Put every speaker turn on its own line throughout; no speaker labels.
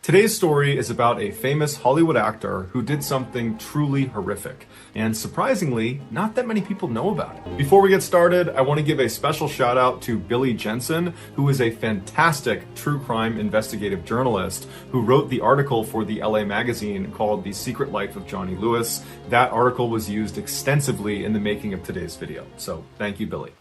Today's story is about a famous Hollywood actor who did something truly horrific, and surprisingly, not that many people know about it. Before we get started, I want to give a special shout out to Billy Jensen, who is a fantastic true crime investigative journalist who wrote the article for the LA magazine called The Secret Life of Johnny Lewis. That article was used extensively in the making of today's video, so thank you, Billy.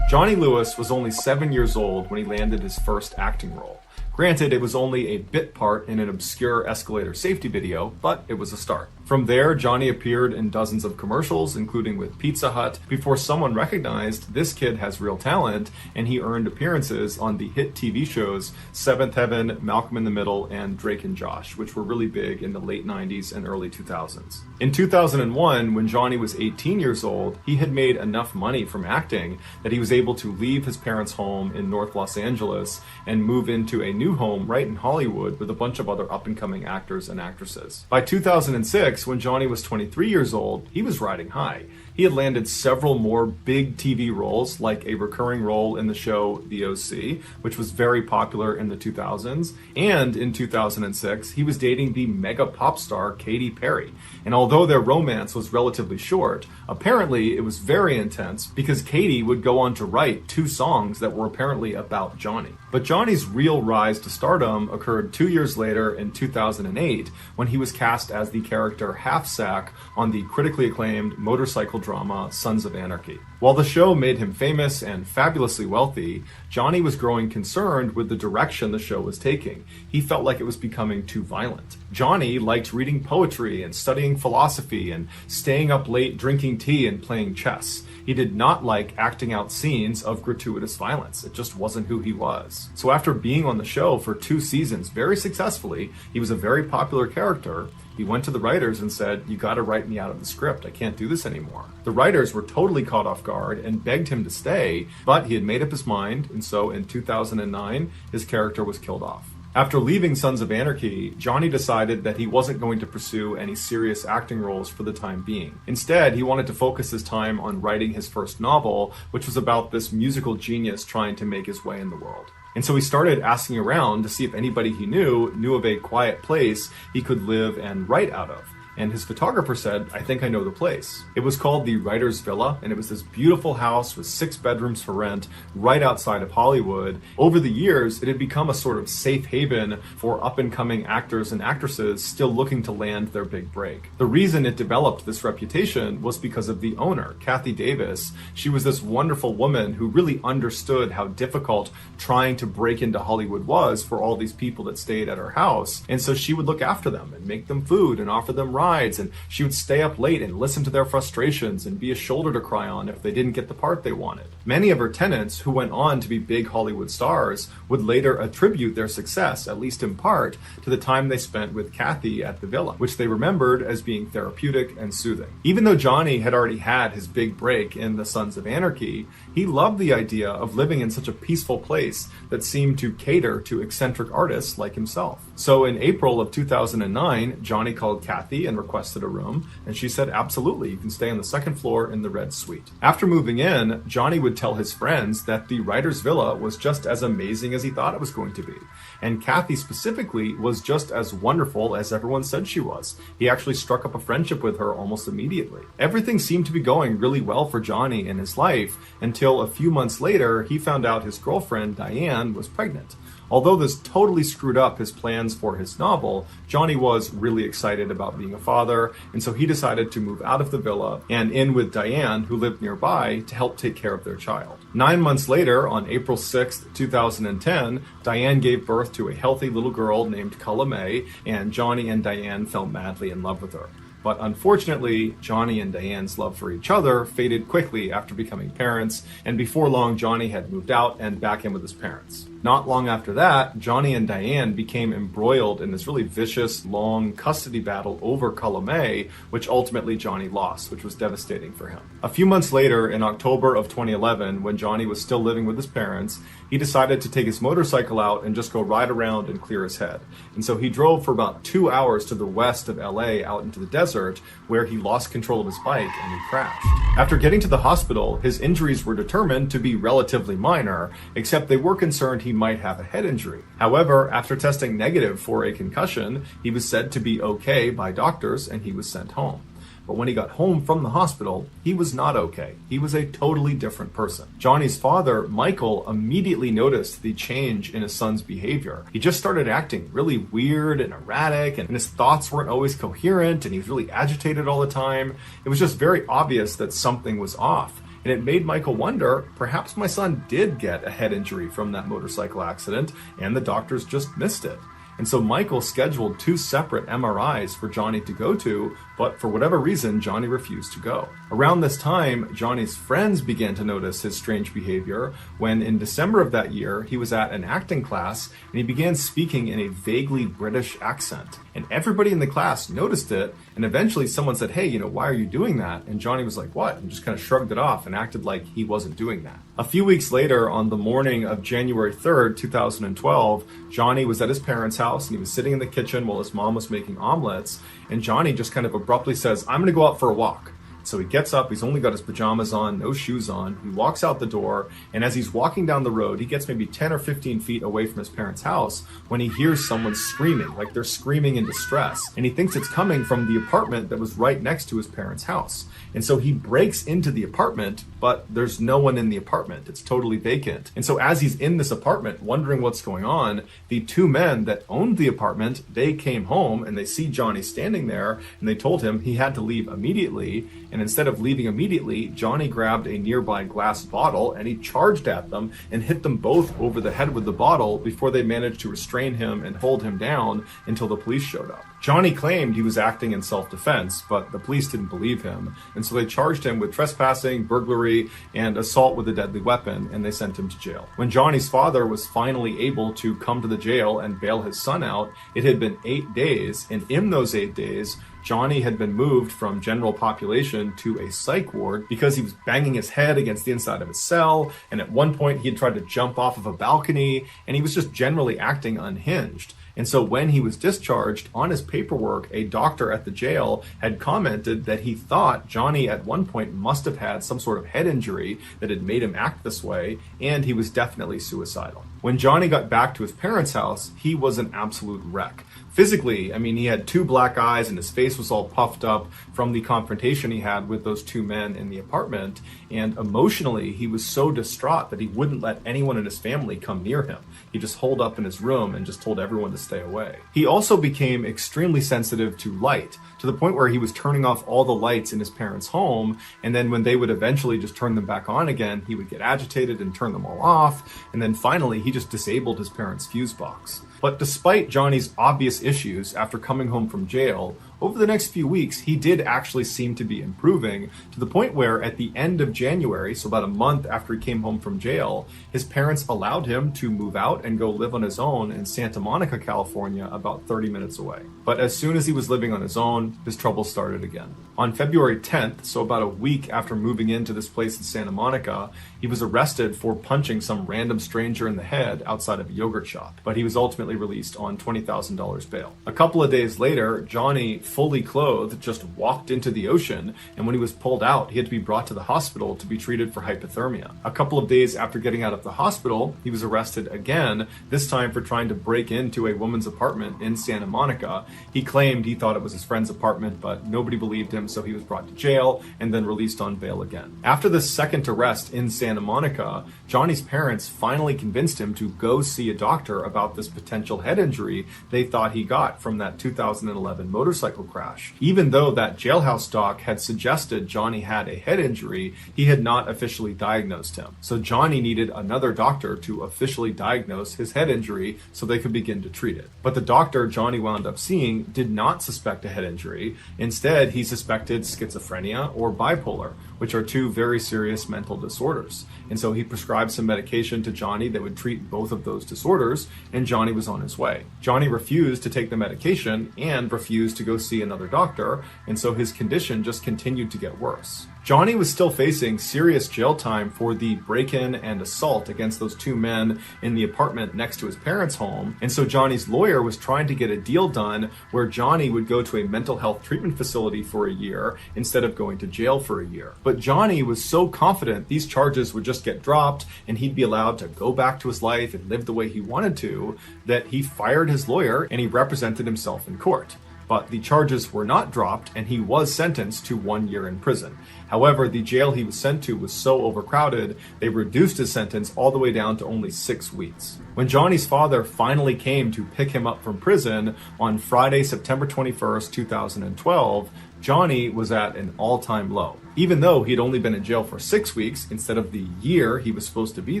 Johnny Lewis was only 7 years old when he landed his first acting role. Granted, it was only a bit part in an obscure escalator safety video, but it was a start. From there, Johnny appeared in dozens of commercials, including with Pizza Hut, before someone recognized this kid has real talent, and he earned appearances on the hit TV shows Seventh Heaven, Malcolm in the Middle, and Drake and Josh, which were really big in the late 90s and early 2000s. In 2001, when Johnny was 18 years old, he had made enough money from acting that he was able to leave his parents' home in North Los Angeles and move into a new home right in Hollywood with a bunch of other up-and-coming actors and actresses. By 2006, when Johnny was 23 years old, he was riding high. He had landed several more big TV roles, like a recurring role in the show The OC, which was very popular in the 2000s, and in 2006, he was dating the mega pop star Katy Perry. And although their romance was relatively short, apparently it was very intense because Katy would go on to write 2 songs that were apparently about Johnny. But Johnny's real rise to stardom occurred 2 years later in 2008 when he was cast as the character Half Sack on the critically acclaimed motorcycle drama Sons of Anarchy. While the show made him famous and fabulously wealthy, Johnny was growing concerned with the direction the show was taking. He felt like it was becoming too violent. Johnny liked reading poetry and studying philosophy and staying up late drinking tea and playing chess. He did not like acting out scenes of gratuitous violence. It just wasn't who he was. So after being on the show for 2 seasons very successfully, he was a very popular character. He went to the writers and said, "You gotta write me out of the script. I can't do this anymore." The writers were totally caught off guard and begged him to stay, but he had made up his mind, and so in 2009, his character was killed off. After leaving Sons of Anarchy, Johnny decided that he wasn't going to pursue any serious acting roles for the time being. Instead, he wanted to focus his time on writing his first novel, which was about this musical genius trying to make his way in the world. And so he started asking around to see if anybody he knew of a quiet place he could live and write out of. And his photographer said, "I think I know the place." It was called the Writer's Villa, and it was this beautiful house with 6 bedrooms for rent right outside of Hollywood. Over the years, it had become a sort of safe haven for up-and-coming actors and actresses still looking to land their big break. The reason it developed this reputation was because of the owner, Kathy Davis. She was this wonderful woman who really understood how difficult trying to break into Hollywood was for all these people that stayed at her house. And so she would look after them and make them food and offer them rides, and she would stay up late and listen to their frustrations and be a shoulder to cry on if they didn't get the part they wanted. Many of her tenants, who went on to be big Hollywood stars, would later attribute their success, at least in part, to the time they spent with Kathy at the villa, which they remembered as being therapeutic and soothing. Even though Johnny had already had his big break in the Sons of Anarchy, he loved the idea of living in such a peaceful place that seemed to cater to eccentric artists like himself. So in April of 2009, Johnny called Kathy and requested a room, and she said, "Absolutely, you can stay on the 2nd floor in the red suite." After moving in, Johnny would tell his friends that the writer's villa was just as amazing as he thought it was going to be. And Kathy specifically was just as wonderful as everyone said she was. He actually struck up a friendship with her almost immediately. Everything seemed to be going really well for Johnny in his life until a few months later, he found out his girlfriend, Diane, was pregnant. Although this totally screwed up his plans for his novel, Johnny was really excited about being a father, and so he decided to move out of the villa and in with Diane, who lived nearby, to help take care of their child. 9 months later, on April 6th, 2010, Diane gave birth to a healthy little girl named Culla May, and Johnny and Diane fell madly in love with her. But unfortunately, Johnny and Diane's love for each other faded quickly after becoming parents, and before long, Johnny had moved out and back in with his parents. Not long after that, Johnny and Diane became embroiled in this really vicious, long custody battle over Calumet, which ultimately Johnny lost, which was devastating for him. A few months later, in October of 2011, when Johnny was still living with his parents, he decided to take his motorcycle out and just go ride around and clear his head. And so he drove for about 2 hours to the west of LA out into the desert, where he lost control of his bike and he crashed. After getting to the hospital, his injuries were determined to be relatively minor, except they were concerned he might have a head injury. However, after testing negative for a concussion, he was said to be okay by doctors and he was sent home. But when he got home from the hospital, he was not okay. He was a totally different person. Johnny's father, Michael, immediately noticed the change in his son's behavior. He just started acting really weird and erratic, and his thoughts weren't always coherent, and he was really agitated all the time. It was just very obvious that something was off. And it made Michael wonder, perhaps my son did get a head injury from that motorcycle accident, and the doctors just missed it. And so Michael scheduled 2 separate MRIs for Johnny to go to, but for whatever reason, Johnny refused to go. Around this time, Johnny's friends began to notice his strange behavior when in December of that year, he was at an acting class and he began speaking in a vaguely British accent. And everybody in the class noticed it, and eventually someone said, "Hey, why are you doing that?" And Johnny was like, "What?" and just kind of shrugged it off and acted like he wasn't doing that. A few weeks later, on the morning of January 3rd, 2012, Johnny was at his parents' house and he was sitting in the kitchen while his mom was making omelets, and Johnny just kind of abruptly says, "I'm gonna go out for a walk." So he gets up, he's only got his pajamas on, no shoes on, he walks out the door, and as he's walking down the road, he gets maybe 10 or 15 feet away from his parents' house when he hears someone screaming, like they're screaming in distress. And he thinks it's coming from the apartment that was right next to his parents' house. And so he breaks into the apartment, but there's no one in the apartment. It's totally vacant. And so as he's in this apartment, wondering what's going on, the 2 men that owned the apartment, they came home and they see Johnny standing there, and they told him he had to leave immediately. And instead of leaving immediately, Johnny grabbed a nearby glass bottle and he charged at them and hit them both over the head with the bottle before they managed to restrain him and hold him down until the police showed up. Johnny claimed he was acting in self-defense, but the police didn't believe him, and so they charged him with trespassing, burglary, and assault with a deadly weapon, and they sent him to jail. When Johnny's father was finally able to come to the jail and bail his son out, it had been 8 days, and in those 8 days, Johnny had been moved from general population to a psych ward because he was banging his head against the inside of his cell, and at one point he had tried to jump off of a balcony, and he was just generally acting unhinged. And so when he was discharged, on his paperwork, a doctor at the jail had commented that he thought Johnny at one point must have had some sort of head injury that had made him act this way, and he was definitely suicidal. When Johnny got back to his parents' house, he was an absolute wreck. Physically, he had 2 black eyes and his face was all puffed up from the confrontation he had with those 2 men in the apartment. And emotionally, he was so distraught that he wouldn't let anyone in his family come near him. He just holed up in his room and just told everyone to stay away. He also became extremely sensitive to light, to the point where he was turning off all the lights in his parents' home, and then when they would eventually just turn them back on again, he would get agitated and turn them all off, and then finally he just disabled his parents' fuse box. But despite Johnny's obvious issues after coming home from jail, over the next few weeks, he did actually seem to be improving, to the point where at the end of January, so about a month after he came home from jail, his parents allowed him to move out and go live on his own in Santa Monica, California, about 30 minutes away. But as soon as he was living on his own, his trouble started again. On February 10th, so about a week after moving into this place in Santa Monica, he was arrested for punching some random stranger in the head outside of a yogurt shop, but he was ultimately released on $20,000 bail. A couple of days later, Johnny, fully clothed, just walked into the ocean, and when he was pulled out, he had to be brought to the hospital to be treated for hypothermia. A couple of days after getting out of the hospital, he was arrested again, this time for trying to break into a woman's apartment in Santa Monica. He claimed he thought it was his friend's apartment, but nobody believed him, so he was brought to jail and then released on bail again. After this second arrest in Santa Monica, Johnny's parents finally convinced him to go see a doctor about this potential head injury they thought he got from that 2011 motorcycle crash. Even though that jailhouse doc had suggested Johnny had a head injury, he had not officially diagnosed him. So Johnny needed another doctor to officially diagnose his head injury so they could begin to treat it. But the doctor Johnny wound up seeing did not suspect a head injury. Instead, he suspected schizophrenia or bipolar, which are two very serious mental disorders. And so he prescribed some medication to Johnny that would treat both of those disorders, and Johnny was on his way. Johnny refused to take the medication and refused to go see another doctor, and so his condition just continued to get worse. Johnny was still facing serious jail time for the break-in and assault against those two men in the apartment next to his parents' home, and so Johnny's lawyer was trying to get a deal done where Johnny would go to a mental health treatment facility for a year instead of going to jail for a year. But Johnny was so confident these charges would just get dropped and he'd be allowed to go back to his life and live the way he wanted to, that he fired his lawyer and he represented himself in court. But the charges were not dropped and he was sentenced to 1 year in prison. However, the jail he was sent to was so overcrowded, they reduced his sentence all the way down to only 6 weeks. When Johnny's father finally came to pick him up from prison on Friday, September 21st, 2012, Johnny was at an all-time low. Even though he'd only been in jail for 6 weeks instead of the year he was supposed to be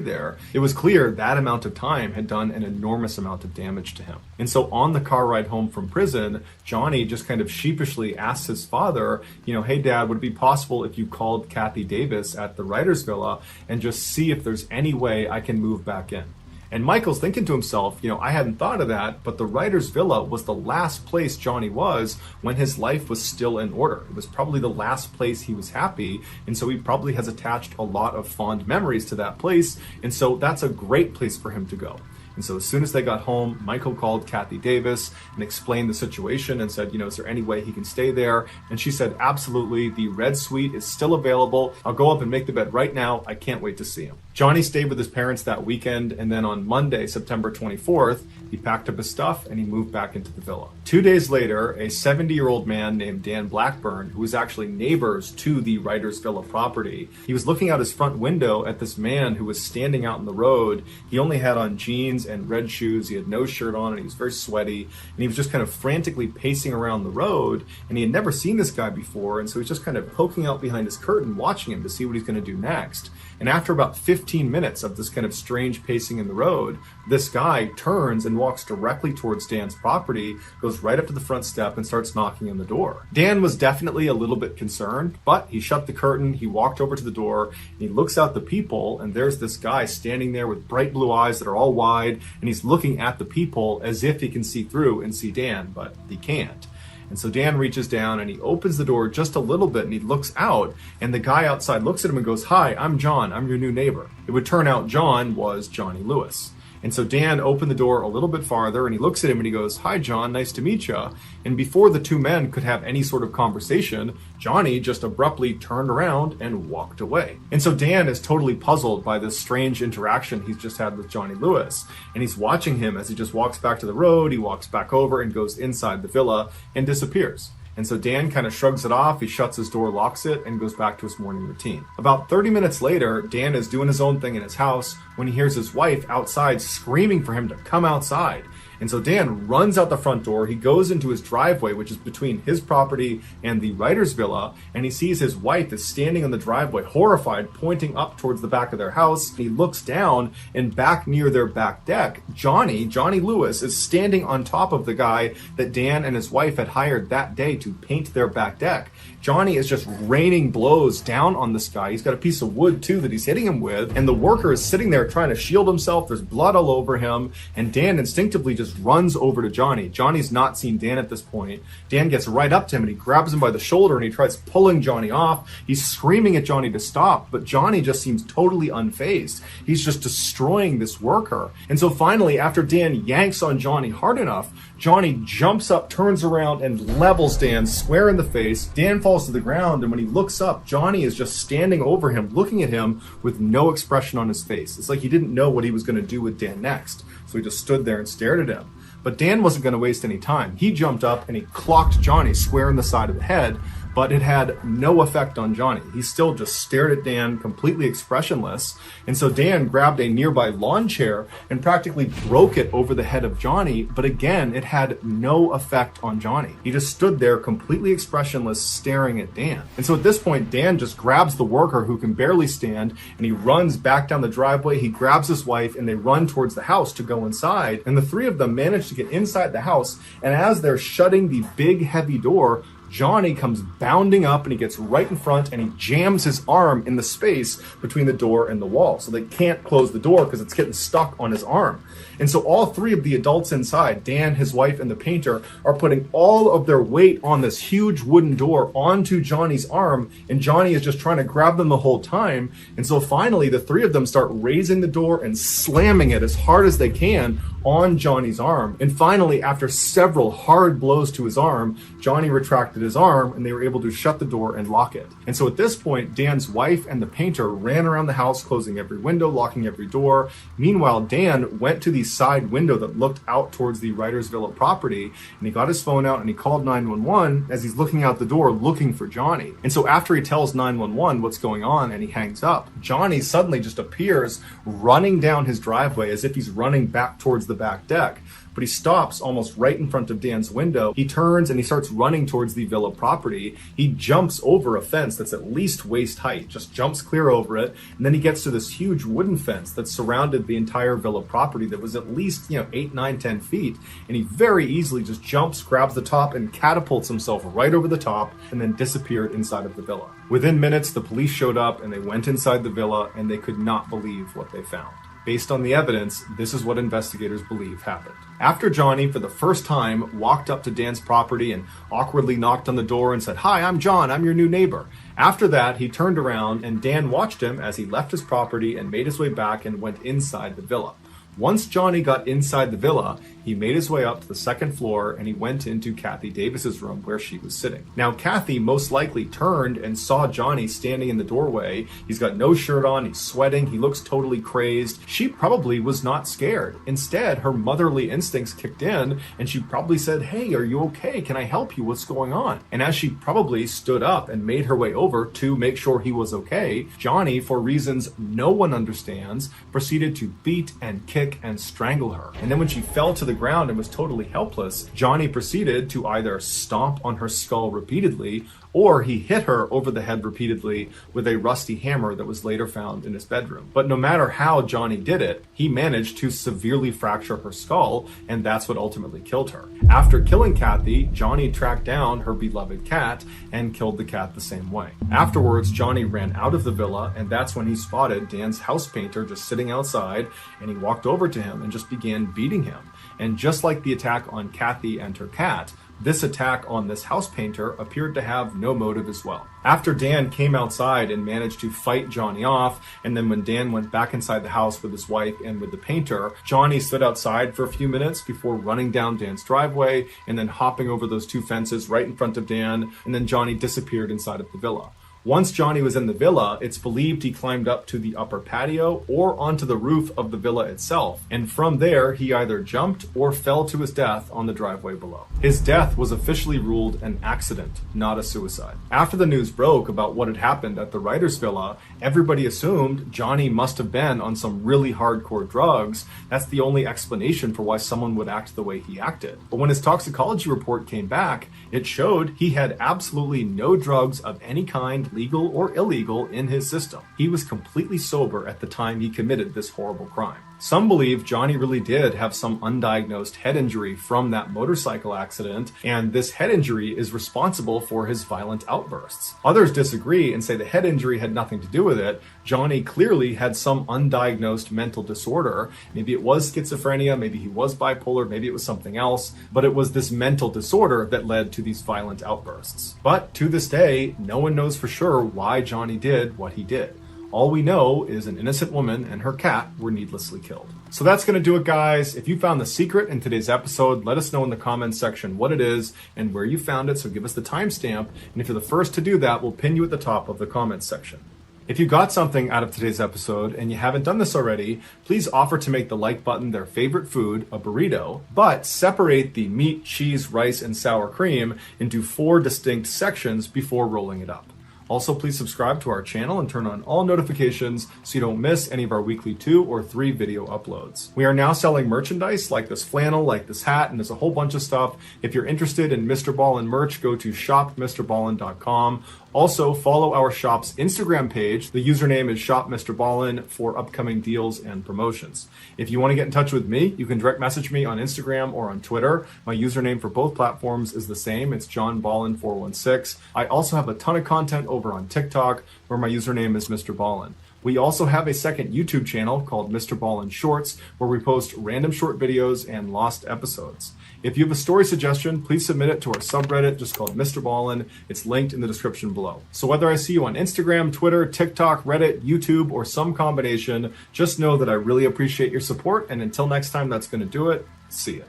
there, it was clear that amount of time had done an enormous amount of damage to him. And so on the car ride home from prison, Johnny just kind of sheepishly asked his father, hey Dad, would it be possible if you called Kathy Davis at the writer's villa and just see if there's any way I can move back in? And Michael's thinking to himself, I hadn't thought of that, but the writer's villa was the last place Johnny was when his life was still in order. It was probably the last place he was happy, and so he probably has attached a lot of fond memories to that place, and so that's a great place for him to go. And so as soon as they got home, Michael called Kathy Davis and explained the situation and said, is there any way he can stay there? And she said, absolutely, the red suite is still available. I'll go up and make the bed right now. I can't wait to see him. Johnny stayed with his parents that weekend, and then on Monday, September 24th, he packed up his stuff and he moved back into the villa. 2 days later, a 70-year-old man named Dan Blackburn, who was actually neighbors to the writer's villa property, he was looking out his front window at this man who was standing out in the road. He only had on jeans and red shoes. He had no shirt on and he was very sweaty, and he was just kind of frantically pacing around the road, and he had never seen this guy before, and so he's just kind of poking out behind his curtain watching him to see what he's going to do next. And after about 15 minutes of this kind of strange pacing in the road, this guy turns and walks directly towards Dan's property, goes right up to the front step and starts knocking on the door. Dan was definitely a little bit concerned, but he shut the curtain, he walked over to the door, and he looks out the peephole, and there's this guy standing there with bright blue eyes that are all wide, and he's looking at the peephole as if he can see through and see Dan, but he can't. And so Dan reaches down and he opens the door just a little bit and he looks out, and the guy outside looks at him and goes, "Hi, I'm John. I'm your new neighbor." It would turn out John was Johnny Lewis. And so Dan opened the door a little bit farther and he looks at him and he goes, "Hi, John, nice to meet you." And before the two men could have any sort of conversation, Johnny just abruptly turned around and walked away. And so Dan is totally puzzled by this strange interaction he's just had with Johnny Lewis. And he's watching him as he just walks back to the road, he walks back over and goes inside the villa and disappears. And so Dan kind of shrugs it off, he shuts his door, locks it, and goes back to his morning routine. About 30 minutes later, Dan is doing his own thing in his house when he hears his wife outside screaming for him to come outside. And so Dan runs out the front door, he goes into his driveway, which is between his property and the writer's villa, and he sees his wife is standing on the driveway, horrified, pointing up towards the back of their house. He looks down, and back near their back deck, Johnny Lewis, is standing on top of the guy that Dan and his wife had hired that day to paint their back deck. Johnny is just raining blows down on this guy. He's got a piece of wood too that he's hitting him with, and the worker is sitting there trying to shield himself. There's blood all over him, and Dan instinctively just runs over to Johnny. Johnny's not seen Dan at this point. Dan gets right up to him and he grabs him by the shoulder and he tries pulling Johnny off. He's screaming at Johnny to stop, but Johnny just seems totally unfazed. He's just destroying this worker. And so finally, after Dan yanks on Johnny hard enough, Johnny jumps up, turns around, and levels Dan square in the face. Dan falls to the ground, and when he looks up, Johnny is just standing over him, looking at him with no expression on his face. It's like he didn't know what he was going to do with Dan next, so he just stood there and stared at him. But Dan wasn't going to waste any time. He jumped up and he clocked Johnny square in the side of the head, but it had no effect on Johnny. He still just stared at Dan, completely expressionless. And so Dan grabbed a nearby lawn chair and practically broke it over the head of Johnny, but again, it had no effect on Johnny. He just stood there completely expressionless, staring at Dan. And so at this point, Dan just grabs the worker who can barely stand, and he runs back down the driveway. He grabs his wife and they run towards the house to go inside. And the three of them manage to get inside the house, and as they're shutting the big heavy door, Johnny comes bounding up and he gets right in front and he jams his arm in the space between the door and the wall. So they can't close the door because it's getting stuck on his arm. And so all three of the adults inside, Dan, his wife, and the painter, are putting all of their weight on this huge wooden door onto Johnny's arm, and Johnny is just trying to grab them the whole time. And so finally, the three of them start raising the door and slamming it as hard as they can on Johnny's arm. And finally, after several hard blows to his arm, Johnny retracted his arm and they were able to shut the door and lock it. And so at this point, Dan's wife and the painter ran around the house, closing every window, locking every door. Meanwhile, Dan went to the side window that looked out towards the writer's villa property, and he got his phone out and he called 911 as he's looking out the door looking for Johnny. And so after he tells 911 what's going on and he hangs up, Johnny suddenly just appears running down his driveway as if he's running back towards the back deck. But he stops almost right in front of Dan's window. He turns and he starts running towards the villa property. He jumps over a fence that's at least waist height, just jumps clear over it. And then he gets to this huge wooden fence that surrounded the entire villa property that was at least, 8, 9, 10 feet. And he very easily just jumps, grabs the top, and catapults himself right over the top and then disappeared inside of the villa. Within minutes, the police showed up and they went inside the villa and they could not believe what they found. Based on the evidence, this is what investigators believe happened. After Johnny, for the first time, walked up to Dan's property and awkwardly knocked on the door and said, "Hi, I'm John, I'm your new neighbor." After that, he turned around and Dan watched him as he left his property and made his way back and went inside the villa. Once Johnny got inside the villa, he made his way up to the second floor and he went into Kathy Davis's room where she was sitting. Now, Kathy most likely turned and saw Johnny standing in the doorway. He's got no shirt on, he's sweating, he looks totally crazed. She probably was not scared. Instead, her motherly instincts kicked in and she probably said, "Hey, are you okay? Can I help you? What's going on?" And as she probably stood up and made her way over to make sure he was okay, Johnny, for reasons no one understands, proceeded to beat and kick and strangle her. And then when she fell to the ground and was totally helpless, Johnny proceeded to either stomp on her skull repeatedly or he hit her over the head repeatedly with a rusty hammer that was later found in his bedroom. But no matter how Johnny did it, he managed to severely fracture her skull, and that's what ultimately killed her. After killing Kathy, Johnny tracked down her beloved cat and killed the cat the same way. Afterwards, Johnny ran out of the villa, and that's when he spotted Dan's house painter just sitting outside, and he walked over to him and just began beating him. And just like the attack on Kathy and her cat, this attack on this house painter appeared to have no motive as well. After Dan came outside and managed to fight Johnny off, and then when Dan went back inside the house with his wife and with the painter, Johnny stood outside for a few minutes before running down Dan's driveway and then hopping over those two fences right in front of Dan, and then Johnny disappeared inside of the villa. Once Johnny was in the villa, it's believed he climbed up to the upper patio or onto the roof of the villa itself, and from there he either jumped or fell to his death on the driveway below. His death was officially ruled an accident, not a suicide. After the news broke about what had happened at the writer's villa, everybody assumed Johnny must have been on some really hardcore drugs. That's the only explanation for why someone would act the way he acted. But when his toxicology report came back, it showed he had absolutely no drugs of any kind, legal or illegal, in his system. He was completely sober at the time he committed this horrible crime. Some believe Johnny really did have some undiagnosed head injury from that motorcycle accident, and this head injury is responsible for his violent outbursts. Others disagree and say the head injury had nothing to do with it. Johnny clearly had some undiagnosed mental disorder. Maybe it was schizophrenia, maybe he was bipolar, maybe it was something else, but it was this mental disorder that led to these violent outbursts. But to this day, no one knows for sure why Johnny did what he did. All we know is an innocent woman and her cat were needlessly killed. So that's going to do it, guys. If you found the secret in today's episode, let us know in the comments section what it is and where you found it, so give us the timestamp. And if you're the first to do that, we'll pin you at the top of the comments section. If you got something out of today's episode and you haven't done this already, please offer to make the like button their favorite food, a burrito, but separate the meat, cheese, rice, and sour cream into 4 distinct sections before rolling it up. Also, please subscribe to our channel and turn on all notifications so you don't miss any of our weekly 2 or 3 video uploads. We are now selling merchandise like this flannel, like this hat, and there's a whole bunch of stuff. If you're interested in Mrballen merch, go to shopmrballen.com. Also, follow our shop's Instagram page. The username is Shop Mr. Ballen for upcoming deals and promotions. If you want to get in touch with me, you can direct message me on Instagram or on Twitter. My username for both platforms is the same. It's John Ballen 416. I also have a ton of content over on TikTok where my username is Mr. Ballen. We also have a second YouTube channel called Mr. Ballen Shorts, where we post random short videos and lost episodes. If you have a story suggestion, please submit it to our subreddit just called Mr. Ballen. It's linked in the description below. So whether I see you on Instagram, Twitter, TikTok, Reddit, YouTube, or some combination, just know that I really appreciate your support. And until next time, that's going to do it. See ya.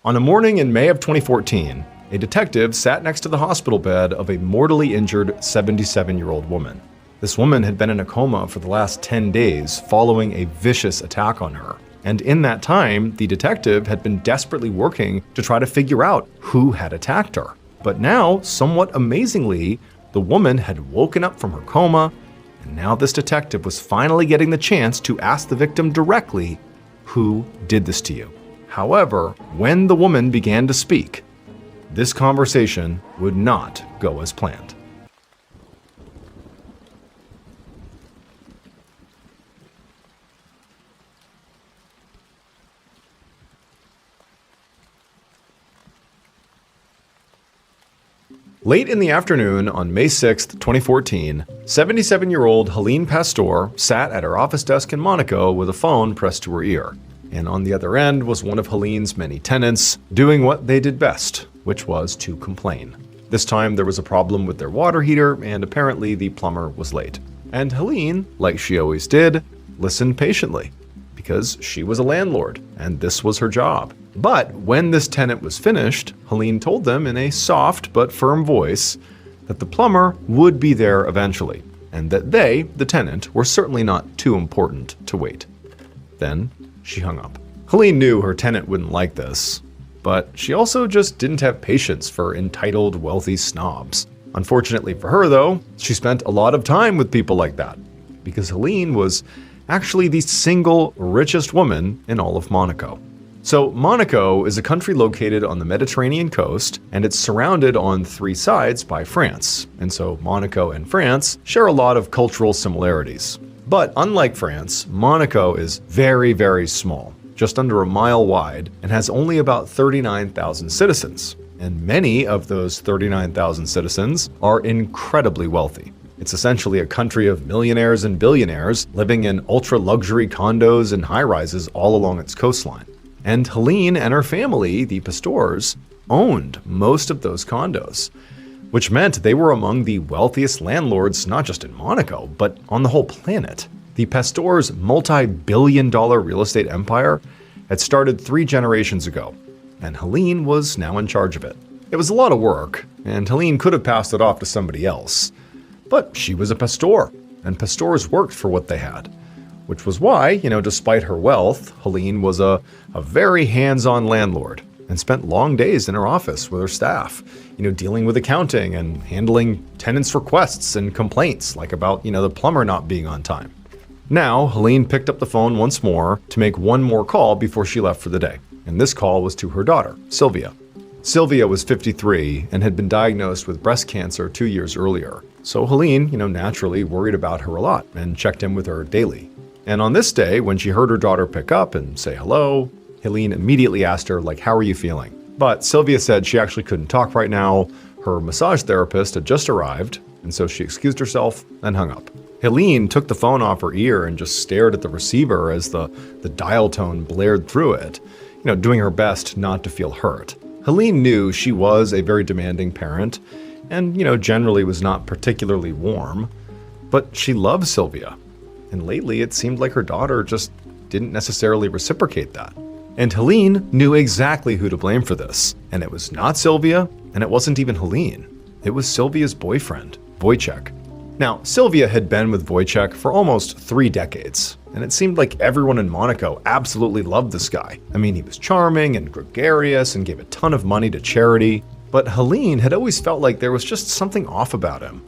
On a morning in May of 2014, a detective sat next to the hospital bed of a mortally injured 77-year-old woman. This woman had been in a coma for the last 10 days following a vicious attack on her. And in that time, the detective had been desperately working to try to figure out who had attacked her. But now, somewhat amazingly, the woman had woken up from her coma, and now this detective was finally getting the chance to ask the victim directly, "Who did this to you?" However, when the woman began to speak, this conversation would not go as planned. Late in the afternoon on May 6, 2014, 77-year-old Helene Pastor sat at her office desk in Monaco with a phone pressed to her ear. And on the other end was one of Helene's many tenants, doing what they did best, which was to complain. This time there was a problem with their water heater, and apparently the plumber was late. And Helene, like she always did, listened patiently, because she was a landlord, and this was her job. But when this tenant was finished, Helene told them in a soft but firm voice that the plumber would be there eventually, and that they, the tenant, were certainly not too important to wait. Then she hung up. Helene knew her tenant wouldn't like this, but she also just didn't have patience for entitled, wealthy snobs. Unfortunately for her, though, she spent a lot of time with people like that, because Helene was actually the single richest woman in all of Monaco. So Monaco is a country located on the Mediterranean coast, and it's surrounded on 3 sides by France. And so Monaco and France share a lot of cultural similarities. But unlike France, Monaco is very, very small, just under a mile wide, and has only about 39,000 citizens. And many of those 39,000 citizens are incredibly wealthy. It's essentially a country of millionaires and billionaires living in ultra-luxury condos and high-rises all along its coastline. And Helene and her family, the Pastors, owned most of those condos, which meant they were among the wealthiest landlords not just in Monaco, but on the whole planet. The Pastors' multi-billion-dollar real estate empire had started 3 generations ago, and Helene was now in charge of it. It was a lot of work, and Helene could have passed it off to somebody else. But she was a Pastor, and Pastors worked for what they had. Which was why, despite her wealth, Helene was a very hands-on landlord and spent long days in her office with her staff, dealing with accounting and handling tenants' requests and complaints, like about, the plumber not being on time. Now, Helene picked up the phone once more to make one more call before she left for the day, and this call was to her daughter, Sylvia. Sylvia was 53 and had been diagnosed with breast cancer 2 years earlier, so Helene, naturally worried about her a lot and checked in with her daily. And on this day, when she heard her daughter pick up and say hello, Helene immediately asked her, how are you feeling? But Sylvia said she actually couldn't talk right now. Her massage therapist had just arrived, and so she excused herself and hung up. Helene took the phone off her ear and just stared at the receiver as the dial tone blared through it, doing her best not to feel hurt. Helene knew she was a very demanding parent and, generally was not particularly warm, but she loved Sylvia. And lately, it seemed like her daughter just didn't necessarily reciprocate that. And Helene knew exactly who to blame for this. And it was not Sylvia, and it wasn't even Helene. It was Sylvia's boyfriend, Wojciech. Now, Sylvia had been with Wojciech for almost 3 decades, and it seemed like everyone in Monaco absolutely loved this guy. I mean, he was charming and gregarious and gave a ton of money to charity. But Helene had always felt like there was just something off about him.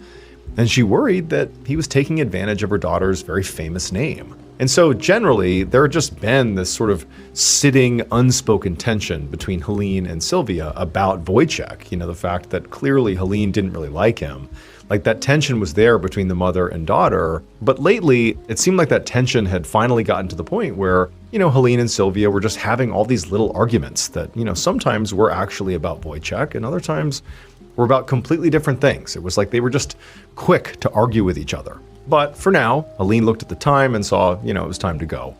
And she worried that he was taking advantage of her daughter's very famous name. And so generally, there had just been this sort of sitting, unspoken tension between Helene and Sylvia about Wojciech. The fact that clearly Helene didn't really like him. Like, that tension was there between the mother and daughter. But lately, it seemed like that tension had finally gotten to the point where, Helene and Sylvia were just having all these little arguments that, sometimes were actually about Wojciech and other times were about completely different things. It was like they were just quick to argue with each other. But for now, Helene looked at the time and saw, it was time to go.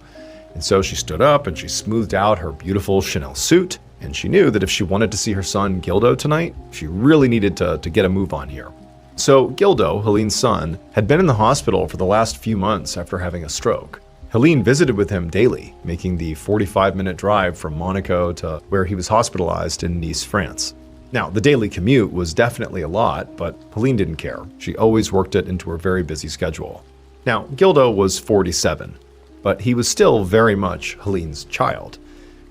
And so she stood up and she smoothed out her beautiful Chanel suit. And she knew that if she wanted to see her son Gildo tonight, she really needed to get a move on here. So Gildo, Helene's son, had been in the hospital for the last few months after having a stroke. Helene visited with him daily, making the 45-minute drive from Monaco to where he was hospitalized in Nice, France. Now, the daily commute was definitely a lot, but Helene didn't care. She always worked it into her very busy schedule. Now, Gildo was 47, but he was still very much Helene's child.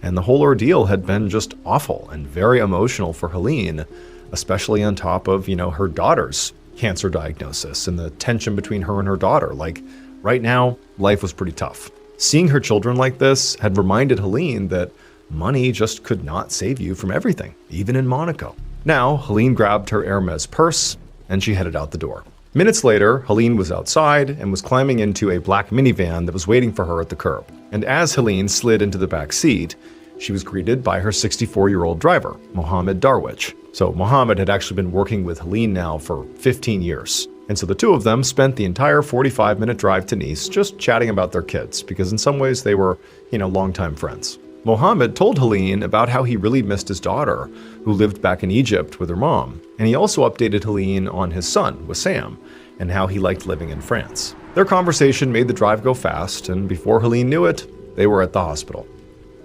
And the whole ordeal had been just awful and very emotional for Helene, especially on top of, her daughter's cancer diagnosis and the tension between her and her daughter. Like, right now, life was pretty tough. Seeing her children like this had reminded Helene that money just could not save you from everything, even in Monaco. Now, Helene grabbed her Hermes purse and she headed out the door. Minutes later, Helene was outside and was climbing into a black minivan that was waiting for her at the curb. And as Helene slid into the back seat, she was greeted by her 64-year-old driver, Mohammed Darwich. So Mohammed had actually been working with Helene now for 15 years. And so the two of them spent the entire 45-minute drive to Nice just chatting about their kids, because in some ways they were, longtime friends. Mohammed told Helene about how he really missed his daughter, who lived back in Egypt with her mom. And he also updated Helene on his son, Wissam, and how he liked living in France. Their conversation made the drive go fast, and before Helene knew it, they were at the hospital.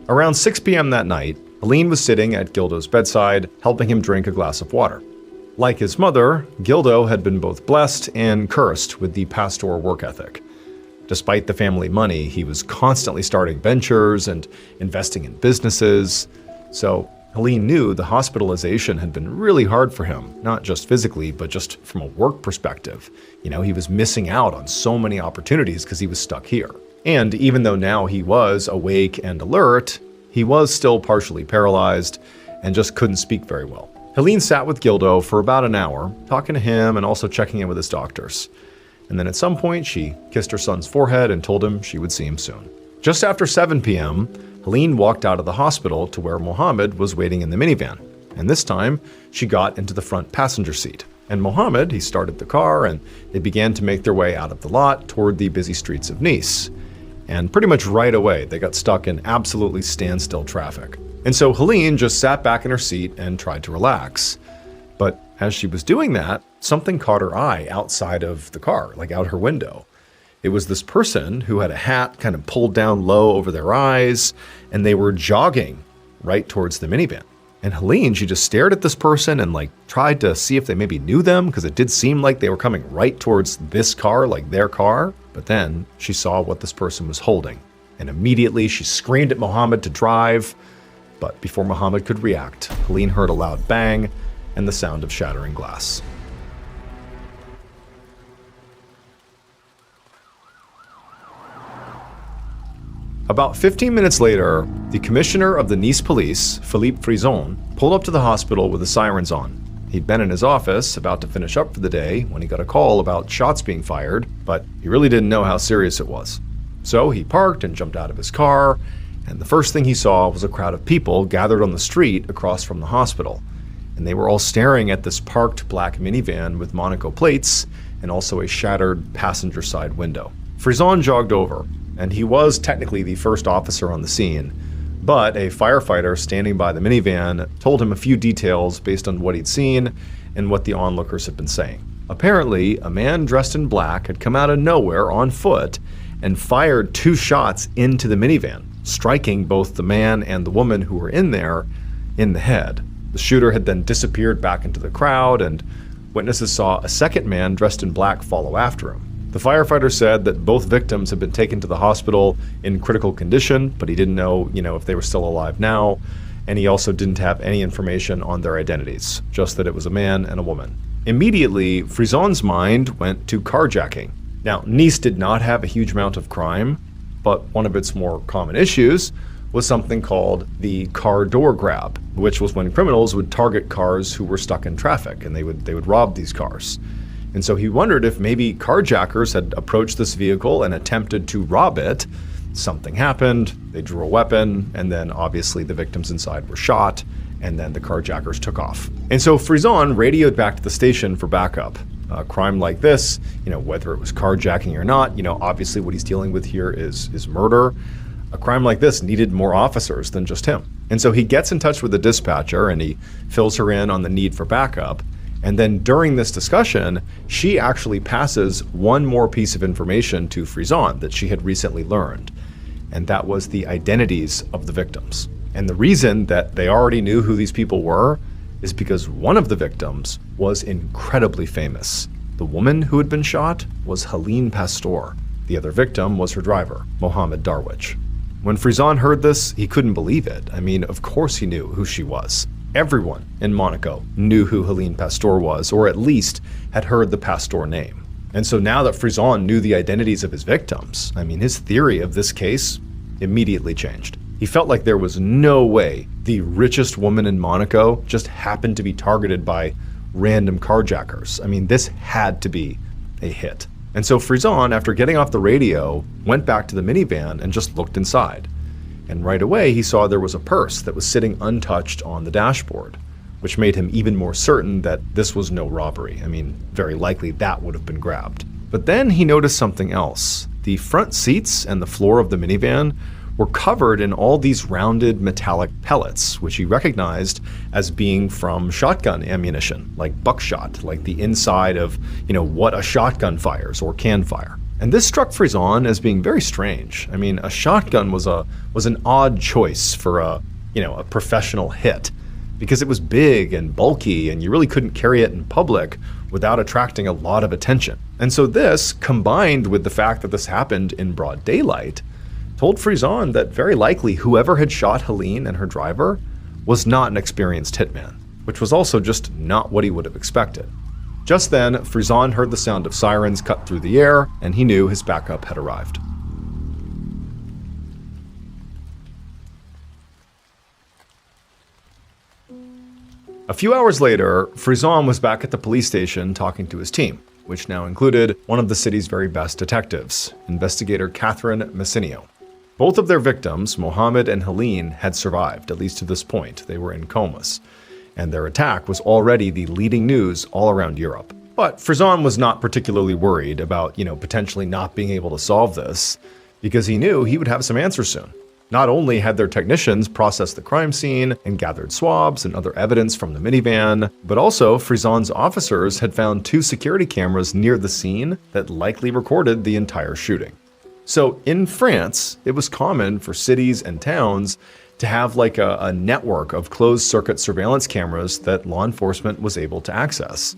Around 6 p.m. that night, Helene was sitting at Gildo's bedside, helping him drink a glass of water. Like his mother, Gildo had been both blessed and cursed with the pastor work ethic. Despite the family money, he was constantly starting ventures and investing in businesses. So Helene knew the hospitalization had been really hard for him, not just physically, but just from a work perspective. He was missing out on so many opportunities because he was stuck here. And even though now he was awake and alert, he was still partially paralyzed and just couldn't speak very well. Helene sat with Gildo for about an hour, talking to him and also checking in with his doctors. And then at some point, she kissed her son's forehead and told him she would see him soon. Just after 7 p.m., Helene walked out of the hospital to where Mohammed was waiting in the minivan. And this time, she got into the front passenger seat. And Mohammed, he started the car and they began to make their way out of the lot toward the busy streets of Nice. And pretty much right away, they got stuck in absolutely standstill traffic. And so Helene just sat back in her seat and tried to relax. But as she was doing that, something caught her eye outside of the car, like out her window. It was this person who had a hat kind of pulled down low over their eyes, and they were jogging right towards the minivan. And Helene, she just stared at this person and tried to see if they maybe knew them, because it did seem like they were coming right towards this car, like their car. But then she saw what this person was holding. And immediately she screamed at Mohammed to drive. But before Mohammed could react, Helene heard a loud bang and the sound of shattering glass. About 15 minutes later, the commissioner of the Nice police, Philippe Frison, pulled up to the hospital with the sirens on. He'd been in his office, about to finish up for the day, when he got a call about shots being fired, but he really didn't know how serious it was. So he parked and jumped out of his car, and the first thing he saw was a crowd of people gathered on the street across from the hospital. And they were all staring at this parked black minivan with Monaco plates and also a shattered passenger side window. Frison jogged over, and he was technically the first officer on the scene, but a firefighter standing by the minivan told him a few details based on what he'd seen and what the onlookers had been saying. Apparently, a man dressed in black had come out of nowhere on foot and fired 2 shots into the minivan, striking both the man and the woman who were in there in the head. The shooter had then disappeared back into the crowd, and witnesses saw a second man dressed in black follow after him. The firefighter said that both victims had been taken to the hospital in critical condition, but he didn't know, if they were still alive now, and he also didn't have any information on their identities, just that it was a man and a woman. Immediately, Frison's mind went to carjacking. Now, Nice did not have a huge amount of crime, but one of its more common issues was something called the car door grab, which was when criminals would target cars who were stuck in traffic, and they would rob these cars. And so he wondered if maybe carjackers had approached this vehicle and attempted to rob it. Something happened, they drew a weapon, and then obviously the victims inside were shot, and then the carjackers took off. And so Frizon radioed back to the station for backup. A crime like this, whether it was carjacking or not, obviously what he's dealing with here is murder. A crime like this needed more officers than just him. And so he gets in touch with the dispatcher and he fills her in on the need for backup. And then during this discussion, she actually passes one more piece of information to Frizon that she had recently learned. And that was the identities of the victims. And the reason that they already knew who these people were is because one of the victims was incredibly famous. The woman who had been shot was Helene Pastor. The other victim was her driver, Mohammed Darwish. When Frizon heard this, he couldn't believe it. I mean, of course he knew who she was. Everyone in Monaco knew who Helene Pastor was, or at least had heard the Pastor name. And so now that Frizon knew the identities of his victims, his theory of this case immediately changed. He felt like there was no way the richest woman in Monaco just happened to be targeted by random carjackers. This had to be a hit. And so Frizon, after getting off the radio, went back to the minivan and just looked inside. And right away, he saw there was a purse that was sitting untouched on the dashboard, which made him even more certain that this was no robbery. Very likely that would have been grabbed. But then he noticed something else. The front seats and the floor of the minivan were covered in all these rounded metallic pellets, which he recognized as being from shotgun ammunition, like buckshot, like the inside of, what a shotgun fires or can fire. And this struck Frizon as being very strange. A shotgun was an odd choice for a professional hit, because it was big and bulky and you really couldn't carry it in public without attracting a lot of attention. And so this, combined with the fact that this happened in broad daylight, told Frizon that very likely whoever had shot Helene and her driver was not an experienced hitman, which was also just not what he would have expected. Just then, Frizon heard the sound of sirens cut through the air, and he knew his backup had arrived. A few hours later, Frizon was back at the police station talking to his team, which now included one of the city's very best detectives, investigator Catherine Messinio. Both of their victims, Mohammed and Helene, had survived, at least to this point. They were in comas, and their attack was already the leading news all around Europe. But Frizon was not particularly worried about, potentially not being able to solve this, because he knew he would have some answers soon. Not only had their technicians processed the crime scene and gathered swabs and other evidence from the minivan, but also Frizon's officers had found 2 security cameras near the scene that likely recorded the entire shooting. So in France, it was common for cities and towns to have like a network of closed-circuit surveillance cameras that law enforcement was able to access.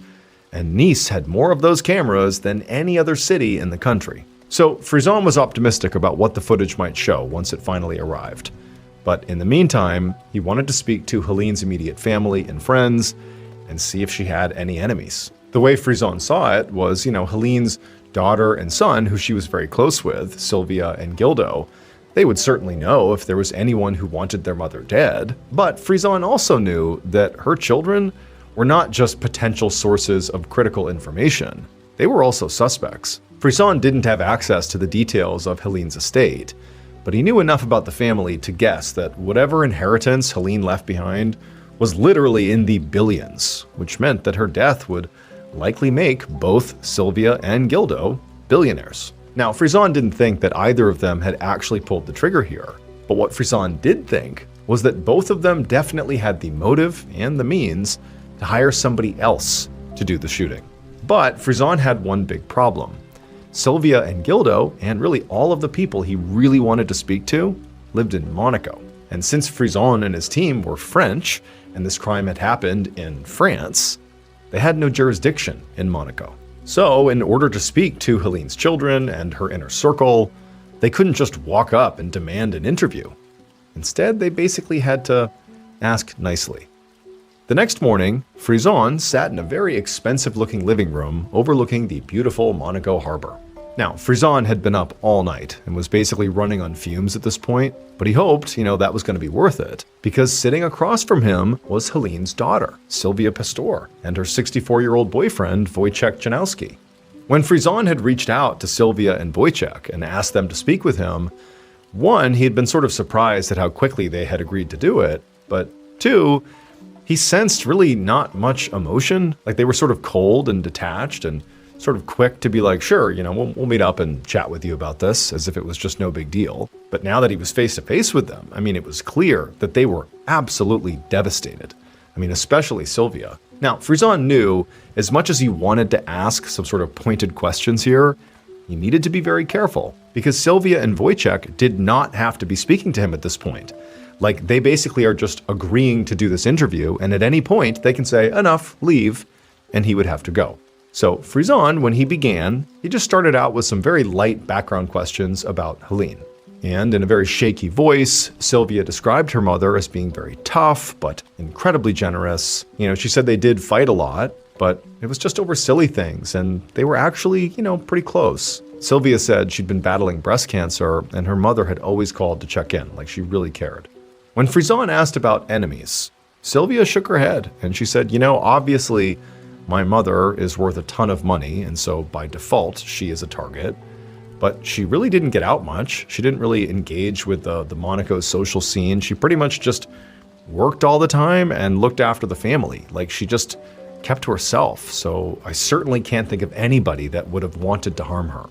And Nice had more of those cameras than any other city in the country. So Frizon was optimistic about what the footage might show once it finally arrived. But in the meantime, he wanted to speak to Helene's immediate family and friends and see if she had any enemies. The way Frizon saw it was, Helene's daughter and son, who she was very close with, Sylvia and Gildo, they would certainly know if there was anyone who wanted their mother dead. But Frizon also knew that her children were not just potential sources of critical information. They were also suspects. Frizon didn't have access to the details of Helene's estate, but he knew enough about the family to guess that whatever inheritance Helene left behind was literally in the billions, which meant that her death would likely make both Sylvia and Gildo billionaires. Now, Frizon didn't think that either of them had actually pulled the trigger here, but what Frizon did think was that both of them definitely had the motive and the means to hire somebody else to do the shooting. But Frizon had one big problem. Sylvia and Gildo, and really all of the people he really wanted to speak to, lived in Monaco. And since Frizon and his team were French, and this crime had happened in France, they had no jurisdiction in Monaco. So, in order to speak to Helene's children and her inner circle, they couldn't just walk up and demand an interview. Instead, they basically had to ask nicely. The next morning, Frizon sat in a very expensive-looking living room overlooking the beautiful Monaco harbor. Now, Frizon had been up all night and was basically running on fumes at this point, but he hoped, that was going to be worth it, because sitting across from him was Helene's daughter, Sylvia Pastor, and her 64-year-old boyfriend, Wojciech Janowski. When Frizon had reached out to Sylvia and Wojciech and asked them to speak with him, one, he had been sort of surprised at how quickly they had agreed to do it, but two, he sensed really not much emotion. Like they were sort of cold and detached and sort of quick to be like, sure, we'll meet up and chat with you about this, as if it was just no big deal. But now that he was face to face with them, it was clear that they were absolutely devastated. Especially Sylvia. Now, Frizon knew as much as he wanted to ask some sort of pointed questions here, he needed to be very careful, because Sylvia and Wojciech did not have to be speaking to him at this point. Like, they basically are just agreeing to do this interview, and at any point they can say, enough, leave, and he would have to go. So Frizon, when he began, he just started out with some very light background questions about Helene. And in a very shaky voice, Sylvia described her mother as being very tough, but incredibly generous. She said they did fight a lot, but it was just over silly things, and they were actually, pretty close. Sylvia said she'd been battling breast cancer, and her mother had always called to check in, like she really cared. When Frizon asked about enemies, Sylvia shook her head, and she said, obviously, my mother is worth a ton of money, and so by default, she is a target. But she really didn't get out much. She didn't really engage with the Monaco social scene. She pretty much just worked all the time and looked after the family. Like she just kept to herself. So I certainly can't think of anybody that would have wanted to harm her.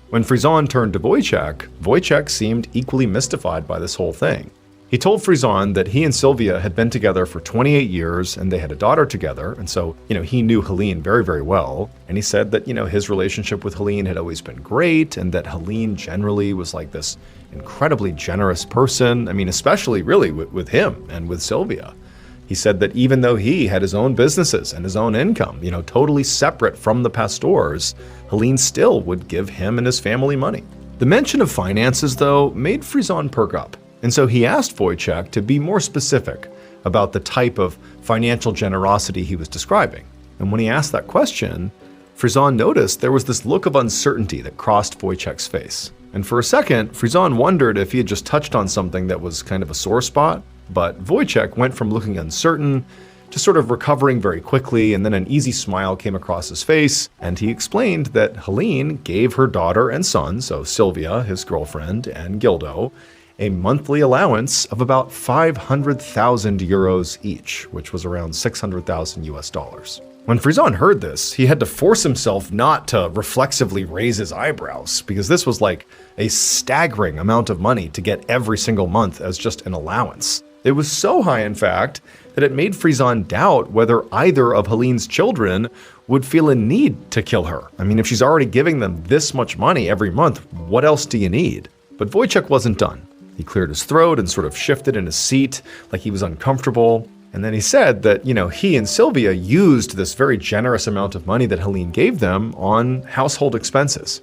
When Frizon turned to Wojciech, Wojciech seemed equally mystified by this whole thing. He told Frizon that he and Sylvia had been together for 28 years and they had a daughter together. And so, he knew Helene very, very well. And he said that, his relationship with Helene had always been great and that Helene generally was like this incredibly generous person. Especially really with him and with Sylvia. He said that even though he had his own businesses and his own income, totally separate from the Pastors, Helene still would give him and his family money. The mention of finances, though, made Frizon perk up. And so he asked Wojciech to be more specific about the type of financial generosity he was describing. And when he asked that question, Frizon noticed there was this look of uncertainty that crossed Wojciech's face. And for a second, Frizon wondered if he had just touched on something that was kind of a sore spot. But Wojciech went from looking uncertain to sort of recovering very quickly, and then an easy smile came across his face, and he explained that Helene gave her daughter and son, so Sylvia, his girlfriend, and Gildo, a monthly allowance of about 500,000 euros each, which was around 600,000 US dollars. When Frizon heard this, he had to force himself not to reflexively raise his eyebrows, because this was like a staggering amount of money to get every single month as just an allowance. It was so high, in fact, that it made Frizon doubt whether either of Helene's children would feel a need to kill her. If she's already giving them this much money every month, what else do you need? But Wojciech wasn't done. He cleared his throat and sort of shifted in his seat like he was uncomfortable. And then he said that, he and Sylvia used this very generous amount of money that Helene gave them on household expenses.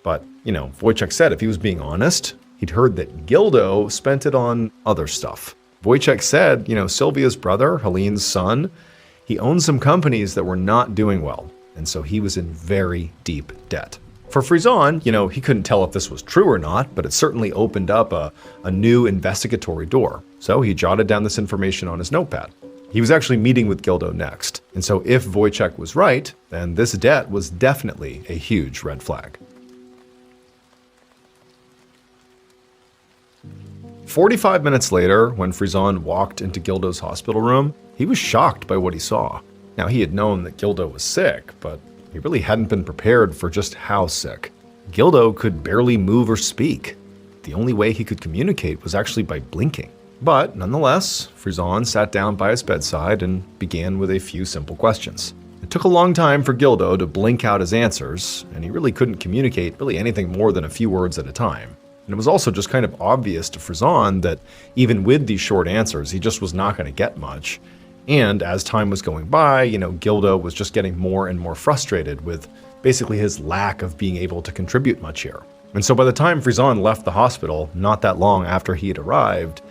But, Wojciech said if he was being honest, he'd heard that Gildo spent it on other stuff. Wojciech said, Sylvia's brother, Helene's son, he owned some companies that were not doing well. And so he was in very deep debt. For Frizon, he couldn't tell if this was true or not, but it certainly opened up a new investigatory door. So he jotted down this information on his notepad. He was actually meeting with Gildo next. And so if Wojciech was right, then this debt was definitely a huge red flag. 45 minutes later, when Frizon walked into Gildo's hospital room, he was shocked by what he saw. Now, he had known that Gildo was sick, but he really hadn't been prepared for just how sick. Gildo could barely move or speak. The only way he could communicate was actually by blinking. But nonetheless, Frizon sat down by his bedside and began with a few simple questions. It took a long time for Gildo to blink out his answers, and he really couldn't communicate really anything more than a few words at a time. And it was also just kind of obvious to Frizon that even with these short answers, he just was not going to get much. And as time was going by, Gildo was just getting more and more frustrated with basically his lack of being able to contribute much here. And so by the time Frizon left the hospital, not that long after he had arrived,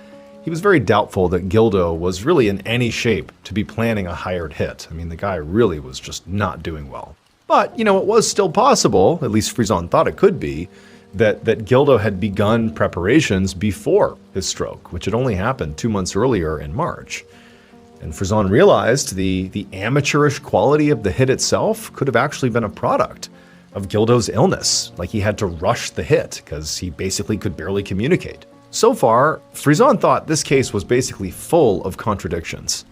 he was very doubtful that Gildo was really in any shape to be planning a hired hit. The guy really was just not doing well. But, it was still possible, at least Frizon thought it could be, that Gildo had begun preparations before his stroke, which had only happened 2 months earlier in March. And Frizon realized the amateurish quality of the hit itself could have actually been a product of Gildo's illness, like he had to rush the hit because he basically could barely communicate. So far, Frizon thought this case was basically full of contradictions.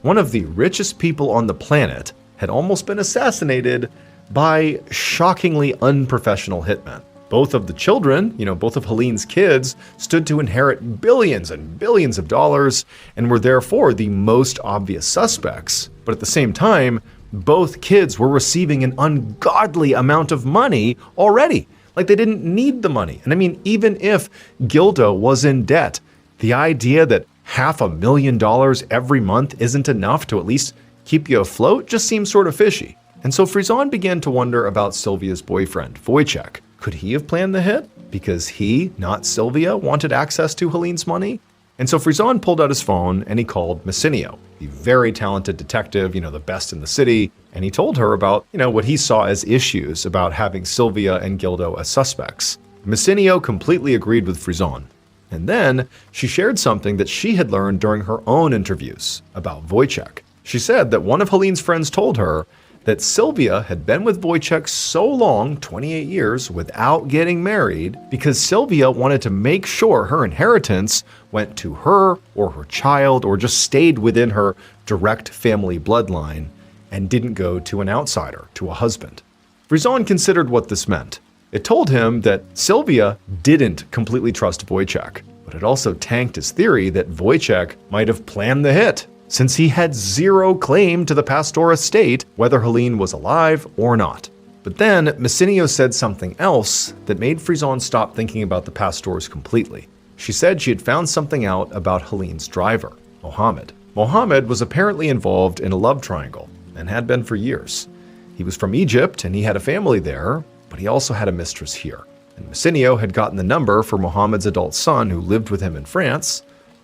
One of the richest people on the planet had almost been assassinated by shockingly unprofessional hitmen. Both of the children, both of Helene's kids, stood to inherit billions and billions of dollars and were therefore the most obvious suspects. But at the same time, both kids were receiving an ungodly amount of money already. Like they didn't need the money. And I mean, even if Gildo was in debt, the idea that $500,000 every month isn't enough to at least keep you afloat just seems sort of fishy. And so Frizon began to wonder about Sylvia's boyfriend, Wojciech. Could he have planned the hit? Because he, not Sylvia, wanted access to Helene's money? And so Frizon pulled out his phone and he called Messinio, the very talented detective, the best in the city. And he told her about, what he saw as issues about having Sylvia and Gildo as suspects. Messinio completely agreed with Frizon. And then she shared something that she had learned during her own interviews about Wojciech. She said that one of Helene's friends told her that Sylvia had been with Wojciech so long, 28 years, without getting married, because Sylvia wanted to make sure her inheritance went to her or her child or just stayed within her direct family bloodline and didn't go to an outsider, to a husband. Frizon considered what this meant. It told him that Sylvia didn't completely trust Wojciech, but it also tanked his theory that Wojciech might have planned the hit, since he had zero claim to the Pastor estate, whether Helene was alive or not. But then Messinio said something else that made Frizon stop thinking about the Pastors completely. She said she had found something out about Helene's driver, Mohammed. Mohammed was apparently involved in a love triangle, and had been for years. He was from Egypt and he had a family there, but he also had a mistress here. And Messinio had gotten the number for Mohammed's adult son who lived with him in France,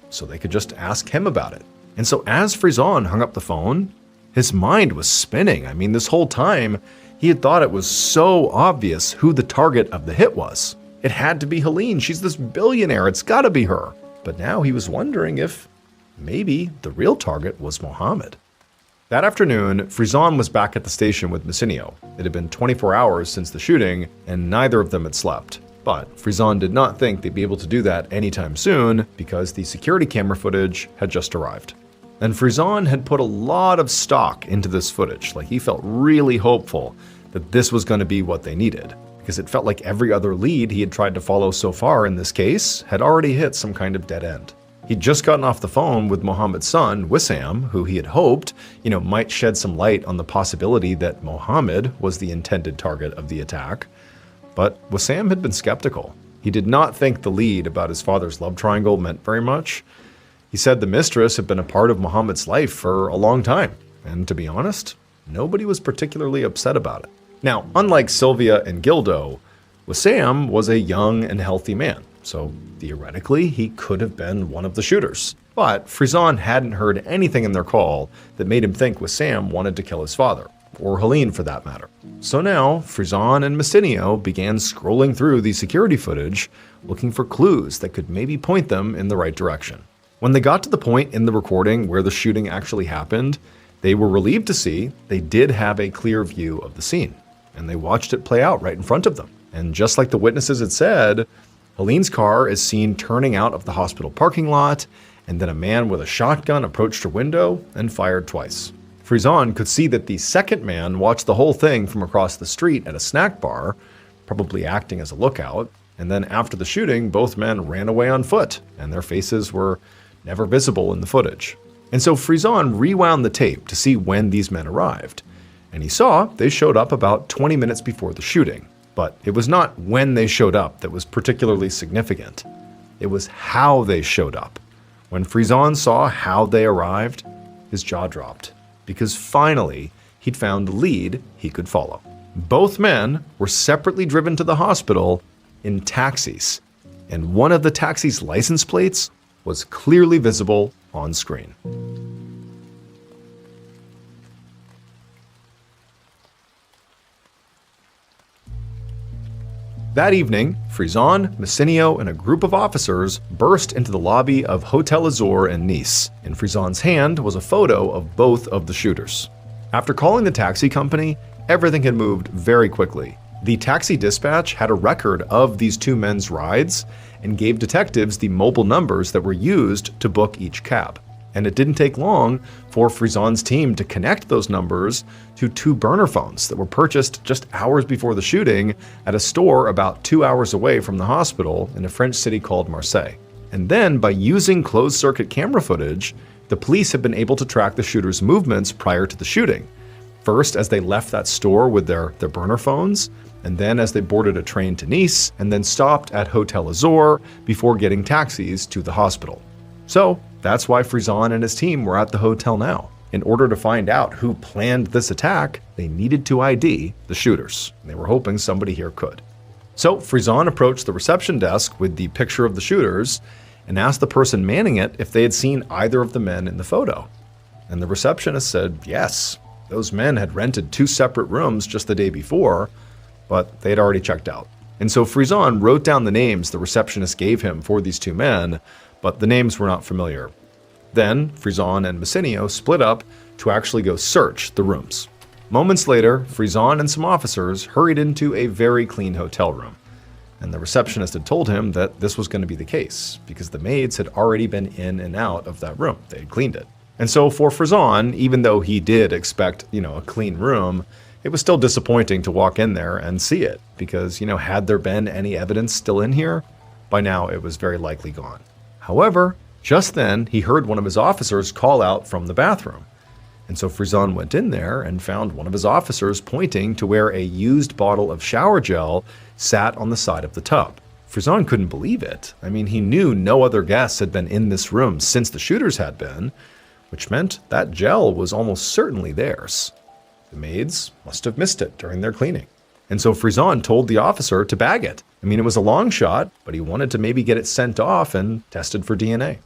so they could just ask him about it. And so as Frizon hung up the phone, his mind was spinning. I mean, this whole time, he had thought it was so obvious who the target of the hit was. It had to be Helene. She's this billionaire. It's gotta be her. But now he was wondering if maybe the real target was Mohammed. That afternoon, Frizon was back at the station with Messinio. It had been 24 hours since the shooting, and neither of them had slept. But Frizon did not think they'd be able to do that anytime soon because the security camera footage had just arrived. And Frizon had put a lot of stock into this footage. Like he felt really hopeful that this was going to be what they needed, because it felt like every other lead he had tried to follow so far in this case had already hit some kind of dead end. He'd just gotten off the phone with Mohammed's son, Wissam, who he had hoped, might shed some light on the possibility that Mohammed was the intended target of the attack. But Wissam had been skeptical. He did not think the lead about his father's love triangle meant very much. He said the mistress had been a part of Mohammed's life for a long time, and to be honest, nobody was particularly upset about it. Now, unlike Sylvia and Gildo, Wissam was a young and healthy man, so theoretically he could have been one of the shooters. But Frizon hadn't heard anything in their call that made him think Wissam wanted to kill his father, or Helene for that matter. So now, Frizon and Messinio began scrolling through the security footage, looking for clues that could maybe point them in the right direction. When they got to the point in the recording where the shooting actually happened, they were relieved to see they did have a clear view of the scene, and they watched it play out right in front of them. And just like the witnesses had said, Helene's car is seen turning out of the hospital parking lot, and then a man with a shotgun approached her window and fired twice. Frizon could see that the second man watched the whole thing from across the street at a snack bar, probably acting as a lookout, and then after the shooting, both men ran away on foot, and their faces were never visible in the footage. And so Frizon rewound the tape to see when these men arrived, and he saw they showed up about 20 minutes before the shooting. But it was not when they showed up that was particularly significant. It was how they showed up. When Frizon saw how they arrived, his jaw dropped, because finally he'd found the lead he could follow. Both men were separately driven to the hospital in taxis, and one of the taxi's license plates was clearly visible on screen. That evening, Frizon, Messineo, and a group of officers burst into the lobby of Hotel Azur in Nice. In Frizon's hand was a photo of both of the shooters. After calling the taxi company, everything had moved very quickly. The taxi dispatch had a record of these two men's rides and gave detectives the mobile numbers that were used to book each cab. And it didn't take long for Frizon's team to connect those numbers to two burner phones that were purchased just hours before the shooting at a store about 2 hours away from the hospital in a French city called Marseille. And then, by using closed-circuit camera footage, the police have been able to track the shooters' movements prior to the shooting. First, as they left that store with their burner phones, and then as they boarded a train to Nice, and then stopped at Hotel Azur before getting taxis to the hospital. So, that's why Frizon and his team were at the hotel now. In order to find out who planned this attack, they needed to ID the shooters. They were hoping somebody here could. So Frizon approached the reception desk with the picture of the shooters and asked the person manning it if they had seen either of the men in the photo. And the receptionist said yes. Those men had rented 2 separate rooms just the day before, but they had already checked out. And so Frizon wrote down the names the receptionist gave him for these 2 men, but the names were not familiar. Then, Frizon and Messineo split up to actually go search the rooms. Moments later, Frizon and some officers hurried into a very clean hotel room. And the receptionist had told him that this was going to be the case, because the maids had already been in and out of that room. They had cleaned it. And so for Frizon, even though he did expect, a clean room, it was still disappointing to walk in there and see it, because, had there been any evidence still in here, by now it was very likely gone. However, just then, he heard one of his officers call out from the bathroom. And so Frizon went in there and found one of his officers pointing to where a used bottle of shower gel sat on the side of the tub. Frizon couldn't believe it. I mean, he knew no other guests had been in this room since the shooters had been, which meant that gel was almost certainly theirs. The maids must have missed it during their cleaning. And so Frizon told the officer to bag it. I mean, it was a long shot, but he wanted to maybe get it sent off and tested for DNA.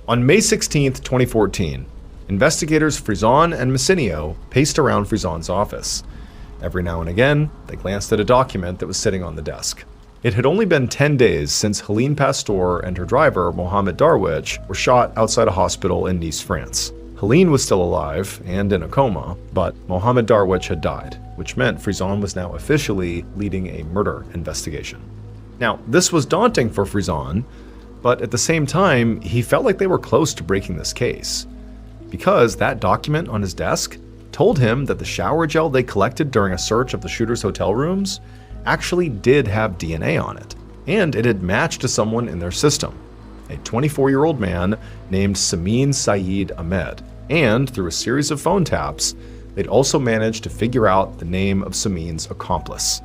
On May 16, 2014, investigators Frizon and Messineo paced around Frizon's office. Every now and again, they glanced at a document that was sitting on the desk. It had only been 10 days since Helene Pasteur and her driver, Mohamed Darwish, were shot outside a hospital in Nice, France. Helene was still alive and in a coma, but Mohamed Darwish had died, which meant Frizon was now officially leading a murder investigation. Now, this was daunting for Frizon, but at the same time, he felt like they were close to breaking this case, because that document on his desk told him that the shower gel they collected during a search of the shooters' hotel rooms actually did have DNA on it, and it had matched to someone in their system, a 24-year-old man named Samin Saeed Ahmed. And through a series of phone taps, they'd also managed to figure out the name of Samin's accomplice,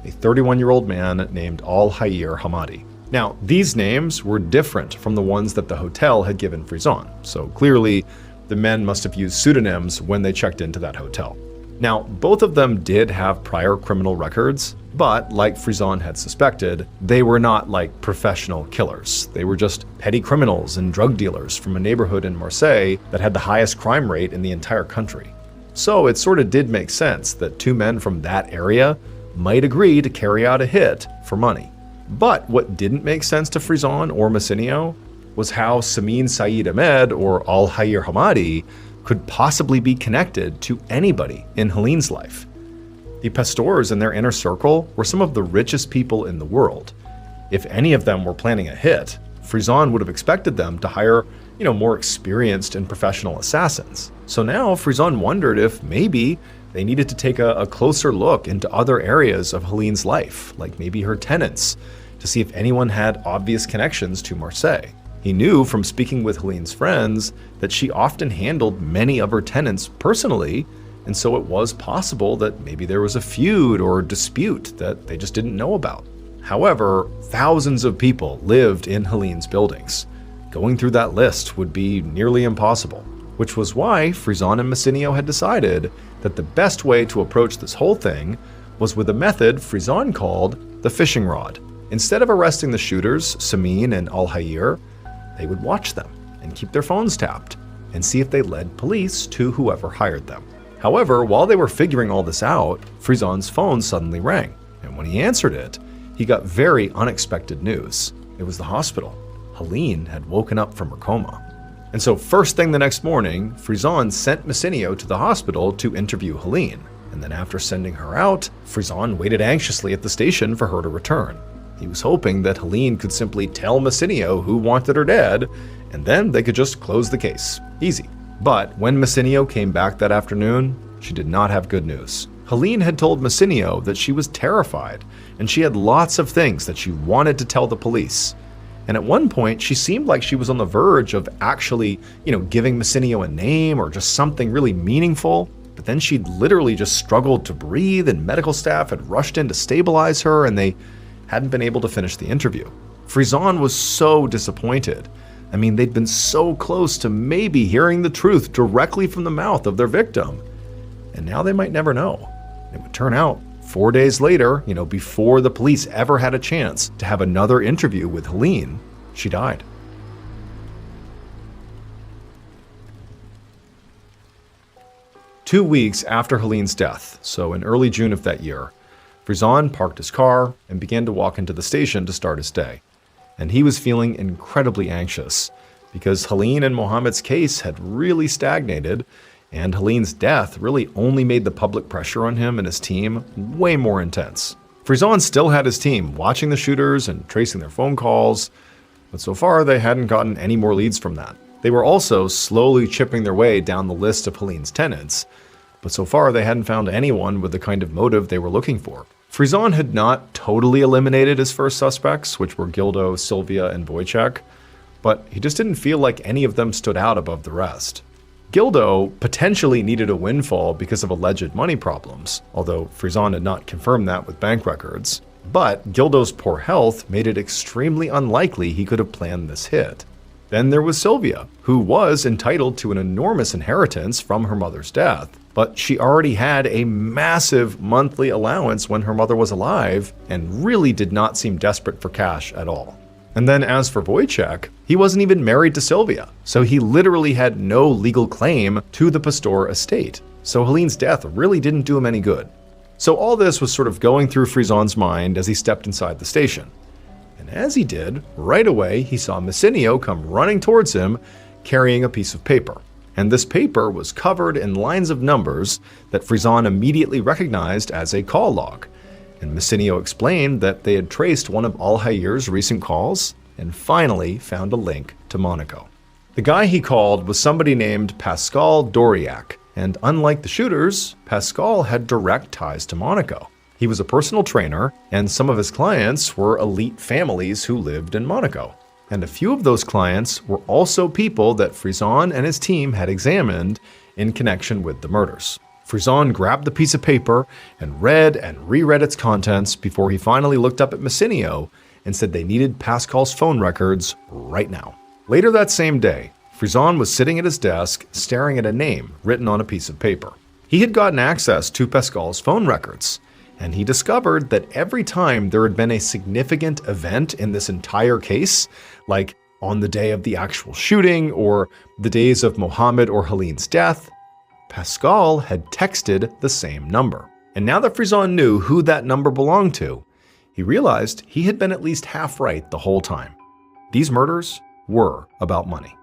a 31-year-old man named Al-Hayir Hamadi. Now, these names were different from the ones that the hotel had given Frizon, so clearly the men must have used pseudonyms when they checked into that hotel. Now, both of them did have prior criminal records, but like Frizon had suspected, they were not like professional killers. They were just petty criminals and drug dealers from a neighborhood in Marseille that had the highest crime rate in the entire country. So it sort of did make sense that 2 men from that area might agree to carry out a hit for money. But what didn't make sense to Frizon or Messineo was how Samin Saeed Ahmed or Al-Hayir Hamadi could possibly be connected to anybody in Helene's life. The Pasteurs in their inner circle were some of the richest people in the world. If any of them were planning a hit, Frizon would have expected them to hire, more experienced and professional assassins. So now Frizon wondered if maybe they needed to take a closer look into other areas of Helene's life, like maybe her tenants, to see if anyone had obvious connections to Marseille. He knew from speaking with Helene's friends that she often handled many of her tenants personally, and so it was possible that maybe there was a feud or dispute that they just didn't know about. However, thousands of people lived in Helene's buildings. Going through that list would be nearly impossible, which was why Frizon and Messineo had decided that the best way to approach this whole thing was with a method Frizon called the fishing rod. Instead of arresting the shooters, Samin and Al-Hayir, they would watch them and keep their phones tapped and see if they led police to whoever hired them. However, while they were figuring all this out, Frizon's phone suddenly rang. And when he answered it, he got very unexpected news. It was the hospital. Helene had woken up from her coma. And so first thing the next morning, Frison sent Messinio to the hospital to interview Helene. And then after sending her out, Frison waited anxiously at the station for her to return. He was hoping that Helene could simply tell Messinio who wanted her dead, and then they could just close the case. Easy. But when Messinio came back that afternoon, she did not have good news. Helene had told Messinio that she was terrified, and she had lots of things that she wanted to tell the police. And at one point, she seemed like she was on the verge of actually, giving Messinio a name or just something really meaningful. But then she'd literally just struggled to breathe, and medical staff had rushed in to stabilize her, and they hadn't been able to finish the interview. Frison was so disappointed. I mean, they'd been so close to maybe hearing the truth directly from the mouth of their victim. And now they might never know. It would turn out 4 days later, before the police ever had a chance to have another interview with Helene, she died. Two weeks after Helene's death, so in early June of that year, Frison parked his car and began to walk into the station to start his day. And he was feeling incredibly anxious because Helene and Mohammed's case had really stagnated, and Helene's death really only made the public pressure on him and his team way more intense. Frison still had his team watching the shooters and tracing their phone calls, but so far they hadn't gotten any more leads from that. They were also slowly chipping their way down the list of Helene's tenants, but so far they hadn't found anyone with the kind of motive they were looking for. Frison had not totally eliminated his first suspects, which were Gildo, Sylvia, and Wojciech, but he just didn't feel like any of them stood out above the rest. Gildo potentially needed a windfall because of alleged money problems, although Frison had not confirmed that with bank records. But Gildo's poor health made it extremely unlikely he could have planned this hit. Then there was Sylvia, who was entitled to an enormous inheritance from her mother's death, but she already had a massive monthly allowance when her mother was alive and really did not seem desperate for cash at all. And then as for Wojciech, he wasn't even married to Sylvia, so he literally had no legal claim to the Pastor estate. So Helene's death really didn't do him any good. So all this was sort of going through Frison's mind as he stepped inside the station. And as he did, right away he saw Messinio come running towards him carrying a piece of paper. And this paper was covered in lines of numbers that Frison immediately recognized as a call log. And Messinio explained that they had traced one of Al-Hayir's recent calls and finally found a link to Monaco. The guy he called was somebody named Pascal Doriac, and unlike the shooters, Pascal had direct ties to Monaco. He was a personal trainer, and some of his clients were elite families who lived in Monaco. And a few of those clients were also people that Frison and his team had examined in connection with the murders. Frison grabbed the piece of paper and read and reread its contents before he finally looked up at Messinio and said they needed Pascal's phone records right now. Later that same day, Frison was sitting at his desk staring at a name written on a piece of paper. He had gotten access to Pascal's phone records, and he discovered that every time there had been a significant event in this entire case, like on the day of the actual shooting or the days of Mohammed or Helene's death, Pascal had texted the same number. And now that Frison knew who that number belonged to, he realized he had been at least half right the whole time. These murders were about money.